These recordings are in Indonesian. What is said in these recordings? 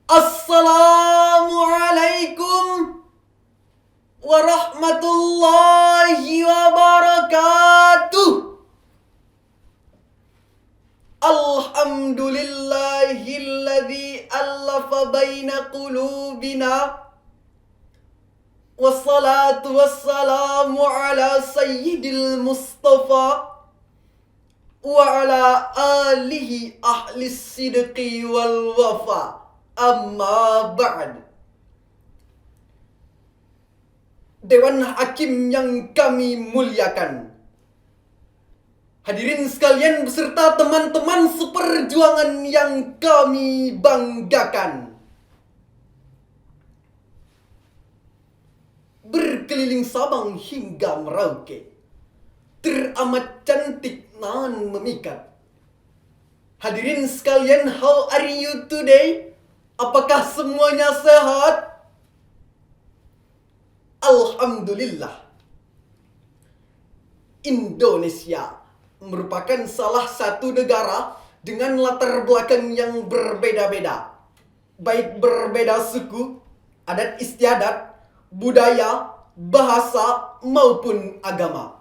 Assalamualaikum warahmatullahi wabarakatuh. Alhamdulillahilladzi allafa baina qulubina. Wassalatu wassalamu ala sayyidil Mustafa wa ala alihi ahli sidqi wal wafa. Amma ba'd. Dewan Hakim yang kami muliakan, hadirin sekalian beserta teman-teman seperjuangan yang kami banggakan. Berkeliling Sabang hingga Merauke, teramat cantik nan memikat. Hadirin sekalian, how are you today? Apakah semuanya sehat? Alhamdulillah. Indonesia merupakan salah satu negara dengan latar belakang yang berbeda-beda. Baik berbeda suku, adat istiadat, budaya, bahasa, maupun agama.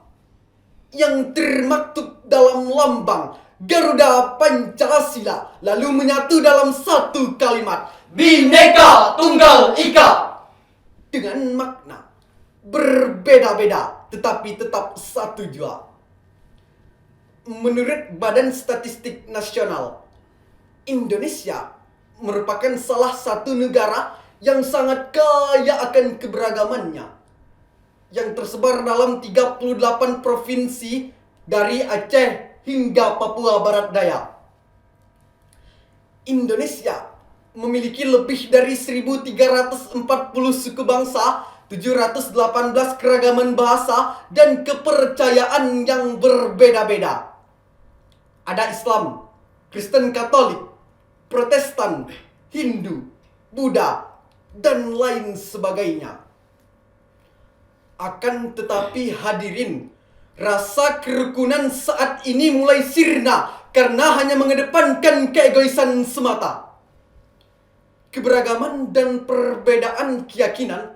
Yang termaktub dalam lambang Garuda Pancasila, lalu menyatu dalam satu kalimat Bhinneka Tunggal Ika, dengan makna berbeda-beda tetapi tetap satu jua. Menurut Badan Statistik Nasional, Indonesia merupakan salah satu negara yang sangat kaya akan keberagamannya, yang tersebar dalam 38 provinsi dari Aceh hingga Papua Barat Daya. Indonesia memiliki lebih dari 1.340 suku bangsa, 718 keragaman bahasa, dan kepercayaan yang berbeda-beda. Ada Islam, Kristen Katolik, Protestan, Hindu, Buddha, dan lain sebagainya. Akan tetapi hadirin, rasa kerukunan saat ini mulai sirna karena hanya mengedepankan keegoisan semata. Keberagaman dan perbedaan keyakinan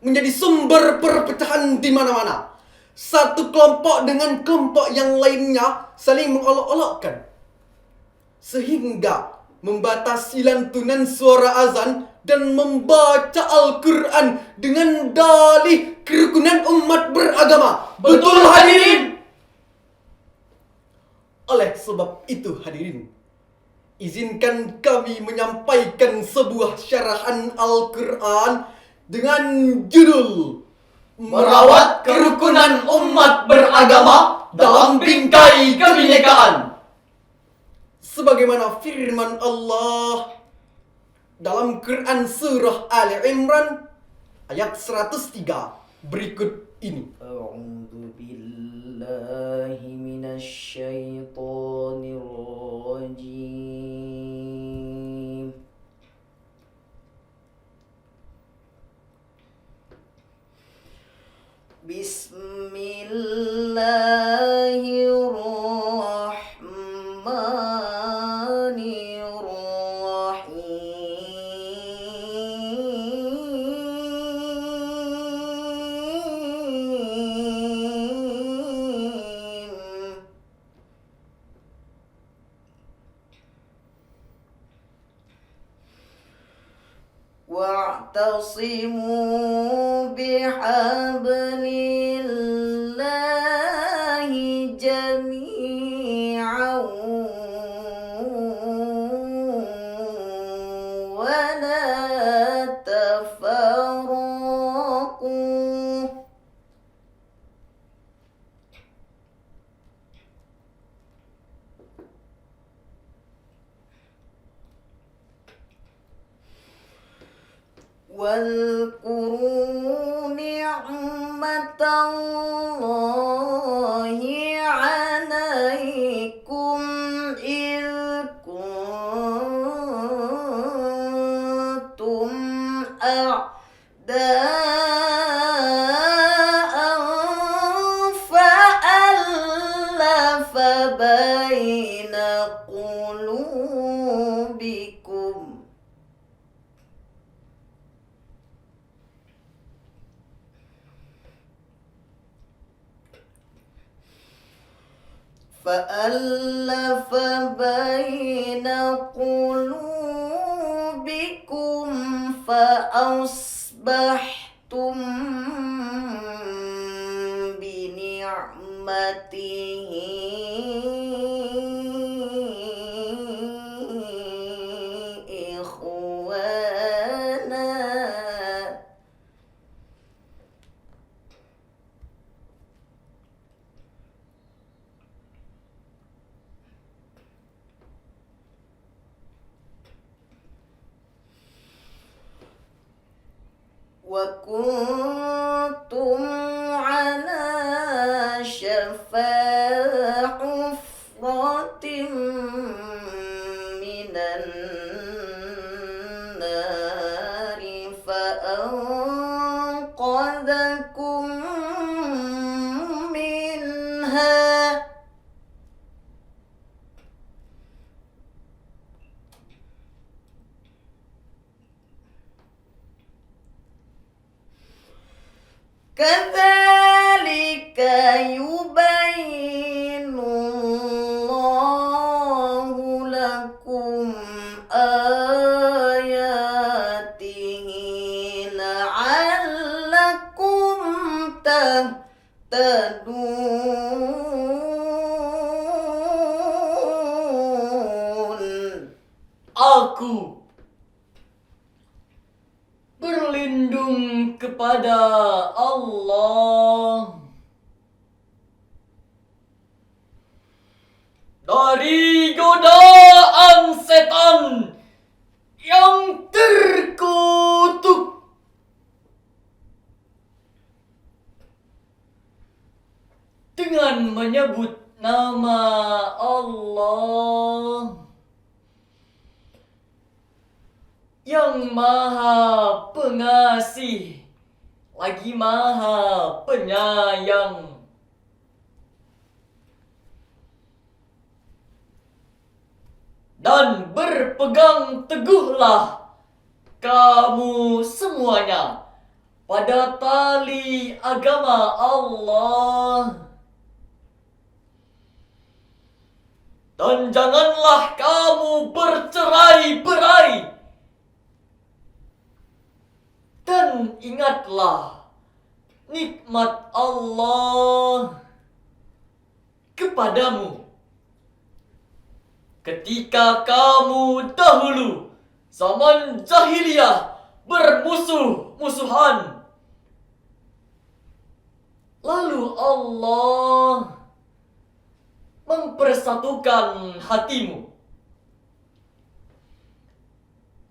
menjadi sumber perpecahan di mana-mana. Satu kelompok dengan kelompok yang lainnya saling mengolok-olokkan, sehingga membatasi lantunan suara azan dan membaca Al-Quran dengan dalih kerukunan umat beragama. Betul hadirin? Oleh sebab itu hadirin, izinkan kami menyampaikan sebuah syarahan Al-Quran dengan judul Merawat Kerukunan Umat Beragama dalam Bingkai Kebinekaan. Sebagaimana firman Allah dalam Quran Surah Ali Imran ayat 103 berikut ini. A'udzu billahi minasy syaithanir rajim. Bismillahirrahmanirrahim. Wa'tasimu bihablillahi jami'an wa la tafarraqu. واذكروا نعمة الله عليكم إذ كنتم أعداء فألف بين قلوبكم فألف بين قلوبكم فأصبحتم بنعمته إخوانا. وكنتم على شفا حفرة من النار فأنقذكم منها. كذلك يبين الله لكم آياته لعلكم تهتدون. Aku berlindung kepada Allah dari godaan setan yang terkutuk. Dengan menyebut nama Allah yang Maha Pengasih lagi Maha Penyayang. Dan berpegang teguhlah kamu semuanya pada tali agama Allah. Dan janganlah kamu bercerai-berai. Dan ingatlah nikmat Allah kepadamu ketika kamu dahulu zaman jahiliyah bermusuh-musuhan. Lalu Allah mempersatukan hatimu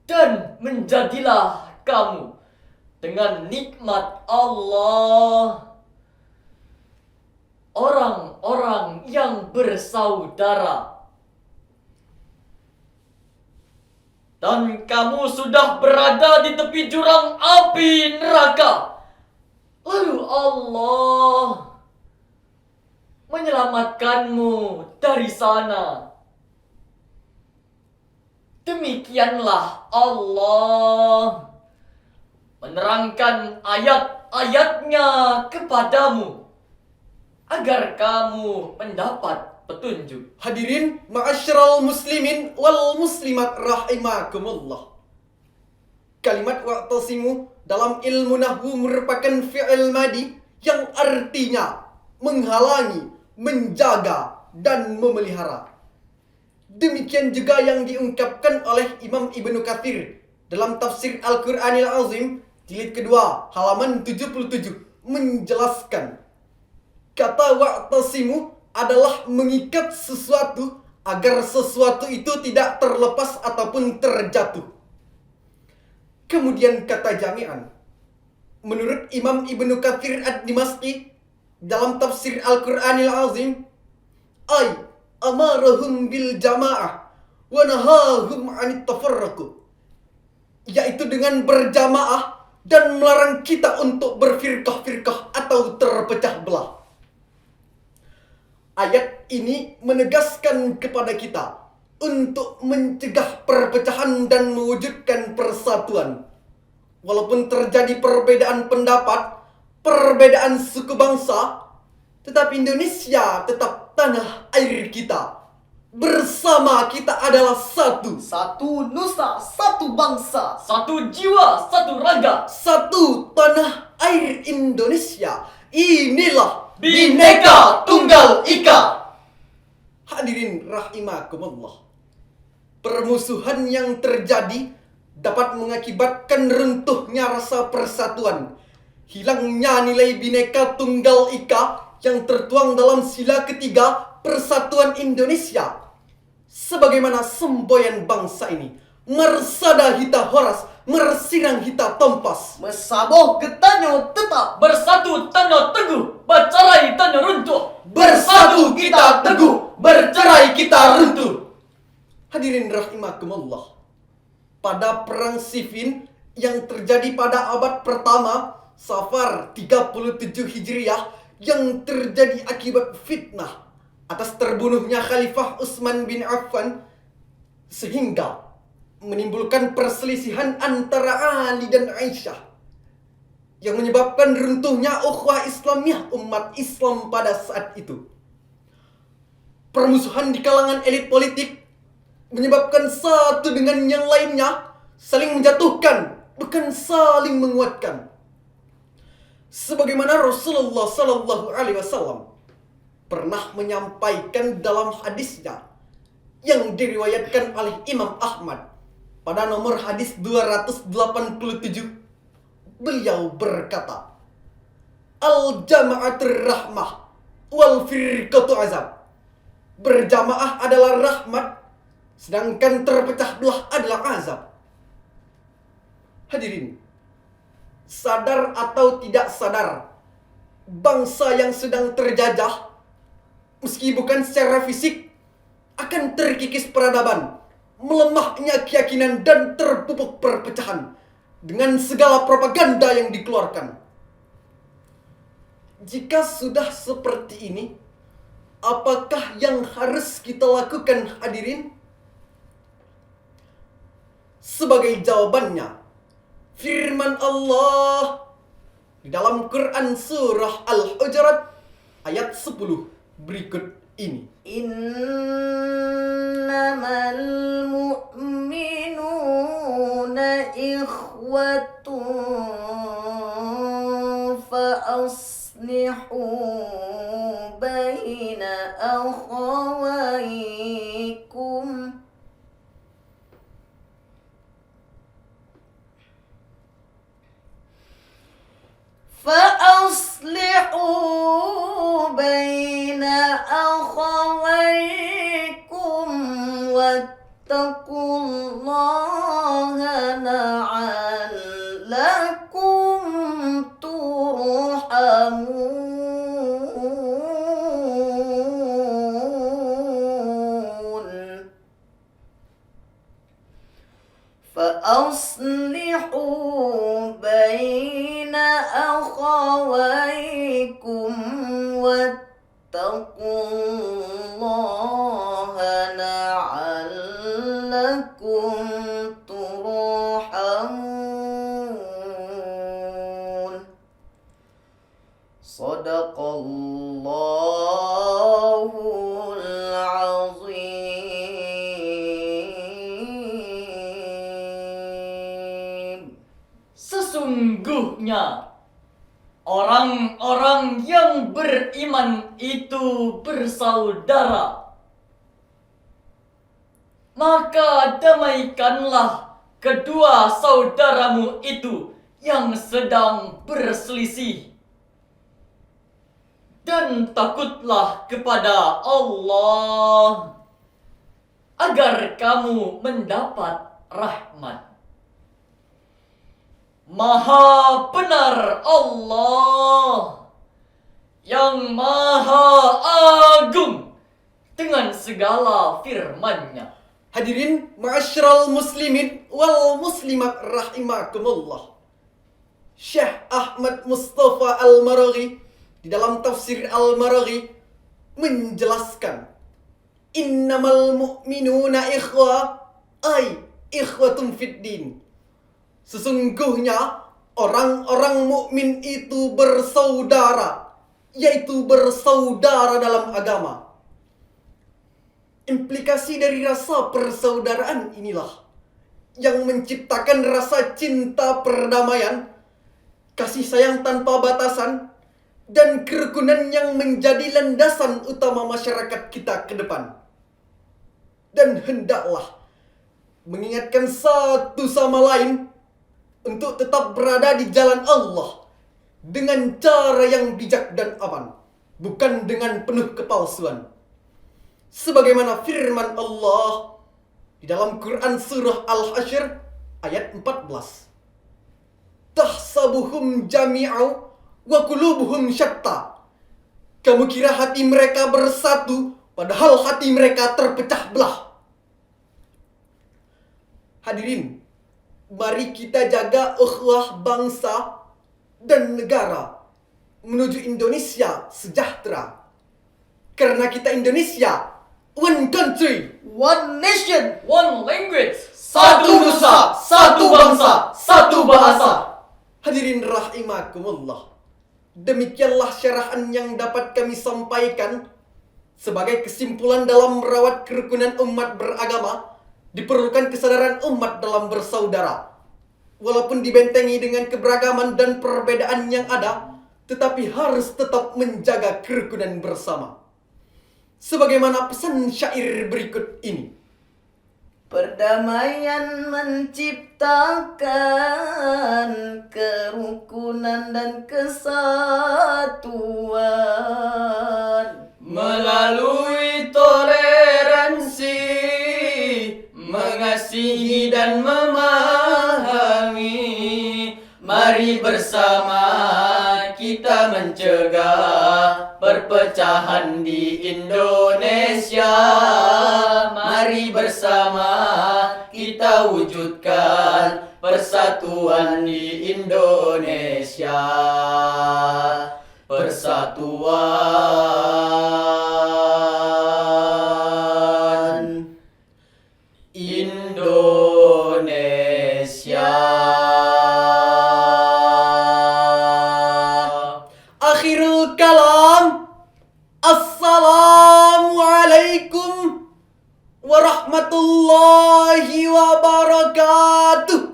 dan menjadilah kamu dengan nikmat Allah orang-orang yang bersaudara. Dan kamu sudah berada di tepi jurang api neraka. Lalu Allah menyelamatkanmu dari sana. Demikianlah Allah menerangkan ayat-ayatnya kepadamu agar kamu mendapat petunjuk. Hadirin ma'asyiral muslimin wal muslimat rahimakumullah. Kalimat wa'tasimu dalam ilmu nahwu merupakan fi'il madi yang artinya menghalangi, menjaga, dan memelihara. Demikian juga yang diungkapkan oleh Imam Ibnu Katsir dalam tafsir Al-Qur'anil Azim jilid kedua halaman 77 menjelaskan kata wa'tasimu adalah mengikat sesuatu agar sesuatu itu tidak terlepas ataupun terjatuh. Kemudian kata jami'an. Menurut Imam Ibnu Katsir Ad-Dimashqi dalam tafsir Al-Qur'anil Azim, ay amarahum bil jama'ah wa nahahum 'anit tafarruq, yaitu dengan berjamaah dan melarang kita untuk berfirqah-firqah atau terpecah belah. Ayat ini menegaskan kepada kita untuk mencegah perpecahan dan mewujudkan persatuan. Walaupun terjadi perbedaan pendapat, perbedaan suku bangsa, tetapi Indonesia tetap tanah air kita. Bersama kita adalah satu. Satu nusa, satu bangsa. Satu jiwa, satu raga. Satu tanah air Indonesia. Inilah Bhinneka Tunggal Ika. hadirin rahimakumullah. Permusuhan yang terjadi dapat mengakibatkan runtuhnya rasa persatuan, hilangnya nilai Bhinneka Tunggal Ika yang tertuang dalam sila ketiga Persatuan Indonesia. Sebagaimana semboyan bangsa ini, mersada hita horas, mersirang hita tompas. Mesaboh getanyo tetap. Bersatu tanah teguh, bercerai tanah runtuh. Bersatu kita teguh, bercerai kita runtuh. Hadirin rahimakumullah. Pada perang Siffin yang terjadi pada abad pertama Safar 37 Hijriah yang terjadi akibat fitnah atas terbunuhnya Khalifah Utsman bin Affan sehingga menimbulkan perselisihan antara Ali dan Aisyah yang menyebabkan runtuhnya ukhuwah Islamiyah umat Islam pada saat itu. Permusuhan di kalangan elit politik menyebabkan satu dengan yang lainnya saling menjatuhkan, bukan saling menguatkan. Sebagaimana Rasulullah Sallallahu Alaihi Wasallam pernah menyampaikan dalam hadisnya yang diriwayatkan oleh Imam Ahmad pada nomor hadis 287, beliau berkata, Al-jama'atur rahmah wal firqatu azab. Berjamaah adalah rahmat, sedangkan terpecah belah adalah azab. Hadirin, sadar atau tidak sadar, bangsa yang sedang terjajah, meski bukan secara fisik, akan terkikis peradaban, melemahnya keyakinan dan terpupuk perpecahan dengan segala propaganda yang dikeluarkan. Jika sudah seperti ini, apakah yang harus kita lakukan, hadirin? Sebagai jawabannya, firman Allah di dalam Quran surah Al-Hujurat ayat 10 berikut ini. Innamal mu'minuna ikhwatun fa aslihu baina akhawaykum. فأصلحوا بين أخويكم واتقوا الله لعلكم ترحمون فأصلحوا بين أخويكم واتقوا الله لعلكم ترحمون صدق الله العظيم. Sesungguhnya orang-orang yang beriman itu bersaudara. Maka damaikanlah kedua saudaramu itu yang sedang berselisih. Dan takutlah kepada Allah agar kamu mendapat rahmat. Maha benar Allah yang maha agung dengan segala firman-Nya. Hadirin ma'asyiral muslimin wal muslimat rahimakumullah. Syekh Ahmad Mustafa Al-Maraghi di dalam tafsir Al-Maraghi menjelaskan, innamal mu'minuna ikhwah ay ikhwatum fid din. Sesungguhnya orang-orang mukmin itu bersaudara, yaitu bersaudara dalam agama. Implikasi dari rasa persaudaraan inilah yang menciptakan rasa cinta perdamaian, kasih sayang tanpa batasan, dan kerukunan yang menjadi landasan utama masyarakat kita ke depan. Dan hendaklah mengingatkan satu sama lain untuk tetap berada di jalan Allah dengan cara yang bijak dan aman, bukan dengan penuh kepalsuan. Sebagaimana firman Allah di dalam Quran surah Al-Hasyr ayat 14. Tahsabuhum jami'u wa qulubuhum syatta. Kamu kira hati mereka bersatu, padahal hati mereka terpecah belah. Hadirin, mari kita jaga ukhuwah bangsa dan negara menuju Indonesia sejahtera. Karena kita Indonesia, one country, One nation. One language. satu nusa, satu bangsa, satu bahasa. Hadirin rahimakumullah. Demikianlah syarahan yang dapat kami sampaikan. Sebagai kesimpulan dalam merawat kerukunan umat beragama, diperlukan kesadaran umat dalam bersaudara. Walaupun dibentengi dengan keberagaman dan perbedaan yang ada, tetapi harus tetap menjaga kerukunan bersama. Sebagaimana pesan syair berikut ini. Perdamaian menciptakan kerukunan dan kesatuan. Melalui toleransi, mengasihi dan memahami, mari bersama kita mencegah perpecahan di Indonesia. Mari bersama kita wujudkan persatuan di Indonesia. Persatuan Indonesia. Akhirul kalam. Assalamualaikum warahmatullahi wabarakatuh.